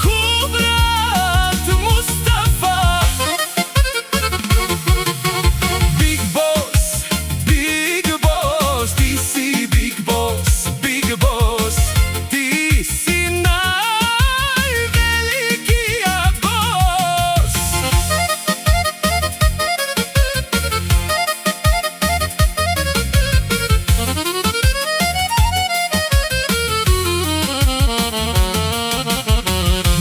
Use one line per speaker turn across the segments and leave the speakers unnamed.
Кубрат Мустафа. Big boss, ti si big boss, big boss. Ti si najvelikija boss.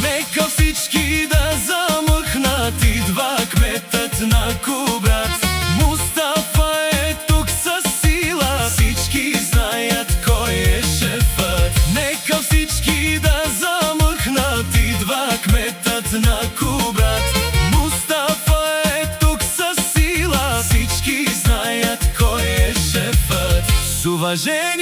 Нека всички да замъхнат, идва кметът на Кубрат. Мустафа е тук със сила, всички знаят кой е шефът. Нека всички да замъхнат, идва кметът на Кубрат. Мустафа е тук със сила, всички знаят кой е шефът. С уважение